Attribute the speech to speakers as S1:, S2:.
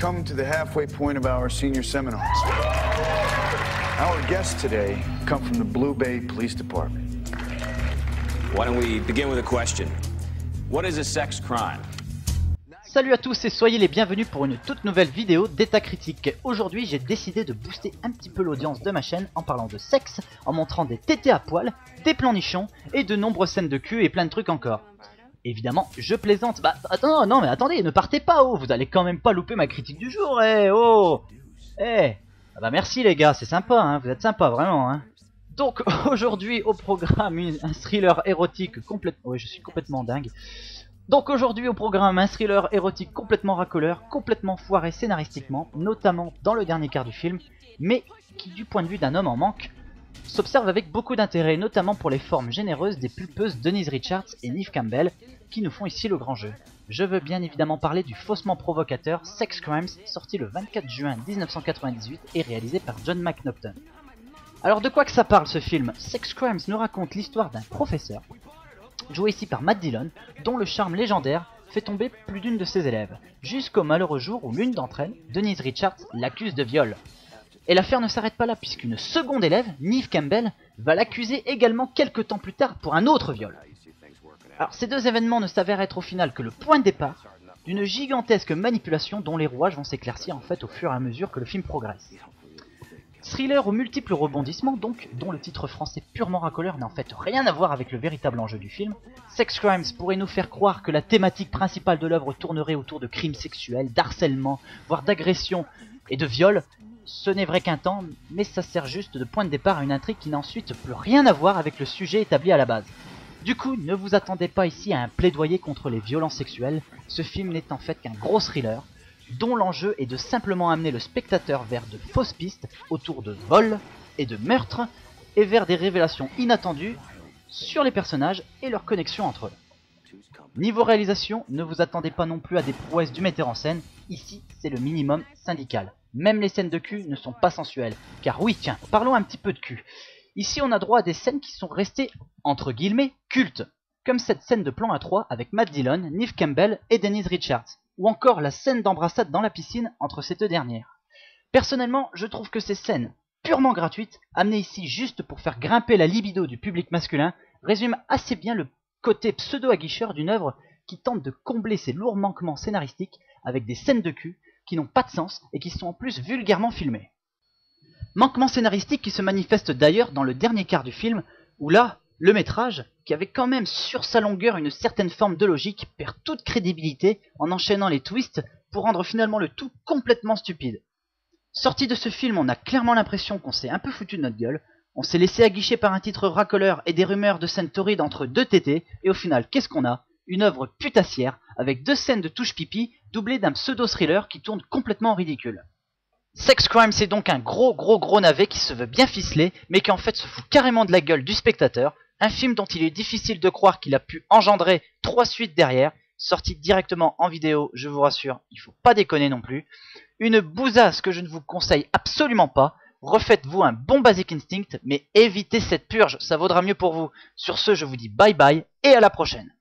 S1: come to the halfway point of our senior seminars. Our guests today come from the Blue Bay Police Department.
S2: Why don't we begin with a question? What is a sex crime?
S3: Salut à tous et soyez les bienvenus pour une toute nouvelle vidéo d'État Critique. Aujourd'hui j'ai décidé de booster un petit peu l'audience de ma chaîne en parlant de sexe, en montrant des tétés à poil, des plans nichons et de nombreuses scènes de cul et plein de trucs encore. Évidemment, je plaisante. Bah attends, non mais attendez, ne partez pas, oh, vous allez quand même pas louper ma critique du jour, oh. Ah bah merci les gars, c'est sympa, hein, vous êtes sympa vraiment, hein. Donc aujourd'hui au programme un thriller érotique complètement... Oui, je suis complètement dingue. Donc aujourd'hui au programme un thriller érotique complètement racoleur, complètement foiré scénaristiquement, notamment dans le dernier quart du film, mais qui du point de vue d'un homme en manque, s'observe avec beaucoup d'intérêt, notamment pour les formes généreuses des pulpeuses Denise Richards et Neve Campbell, qui nous font ici le grand jeu. Je veux bien évidemment parler du faussement provocateur Sex Crimes, sorti le 24 juin 1998 et réalisé par John McNaughton. Alors de quoi que ça parle ce film? Sex Crimes nous raconte l'histoire d'un professeur, joué ici par Matt Dillon, dont le charme légendaire fait tomber plus d'une de ses élèves, jusqu'au malheureux jour où l'une d'entre elles, Denise Richards, l'accuse de viol. Et l'affaire ne s'arrête pas là, puisqu'une seconde élève, Neve Campbell, va l'accuser également quelques temps plus tard pour un autre viol. Alors ces deux événements ne s'avèrent être au final que le point de départ d'une gigantesque manipulation dont les rouages vont s'éclaircir en fait au fur et à mesure que le film progresse. Thriller aux multiples rebondissements donc, dont le titre français purement racoleur n'a en fait rien à voir avec le véritable enjeu du film, Sex Crimes pourrait nous faire croire que la thématique principale de l'œuvre tournerait autour de crimes sexuels, d'harcèlement, voire d'agression et de viol. Ce n'est vrai qu'un temps, mais ça sert juste de point de départ à une intrigue qui n'a ensuite plus rien à voir avec le sujet établi à la base. Du coup, ne vous attendez pas ici à un plaidoyer contre les violences sexuelles, ce film n'est en fait qu'un gros thriller, dont l'enjeu est de simplement amener le spectateur vers de fausses pistes autour de vols et de meurtres, et vers des révélations inattendues sur les personnages et leurs connexions entre eux. Niveau réalisation, ne vous attendez pas non plus à des prouesses du metteur en scène, ici c'est le minimum syndical. Même les scènes de cul ne sont pas sensuelles, car oui tiens, parlons un petit peu de cul. Ici on a droit à des scènes qui sont restées, entre guillemets, cultes, comme cette scène de plan à 3 avec Matt Dillon, Neve Campbell et Denise Richards, ou encore la scène d'embrassade dans la piscine entre ces deux dernières. Personnellement, je trouve que ces scènes, purement gratuites, amenées ici juste pour faire grimper la libido du public masculin, résument assez bien le côté pseudo-aguicheur d'une œuvre qui tente de combler ses lourds manquements scénaristiques avec des scènes de cul qui n'ont pas de sens et qui sont en plus vulgairement filmées. Manquements scénaristiques qui se manifestent d'ailleurs dans le dernier quart du film, où là, le métrage, qui avait quand même sur sa longueur une certaine forme de logique, perd toute crédibilité en enchaînant les twists pour rendre finalement le tout complètement stupide. Sorti de ce film, on a clairement l'impression qu'on s'est un peu foutu de notre gueule, on s'est laissé aguicher par un titre racoleur et des rumeurs de scènes torrides entre deux tétés, et au final, qu'est-ce qu'on a? Une œuvre putassière, avec deux scènes de touche pipi, doublées d'un pseudo-thriller qui tourne complètement en ridicule. Sex Crime c'est donc un gros navet qui se veut bien ficelé, mais qui en fait se fout carrément de la gueule du spectateur, un film dont il est difficile de croire qu'il a pu engendrer 3 suites derrière, sorti directement en vidéo, je vous rassure, il faut pas déconner non plus. Une bousasse que je ne vous conseille absolument pas, refaites-vous un bon Basic Instinct, mais évitez cette purge, ça vaudra mieux pour vous. Sur ce, je vous dis bye bye et à la prochaine.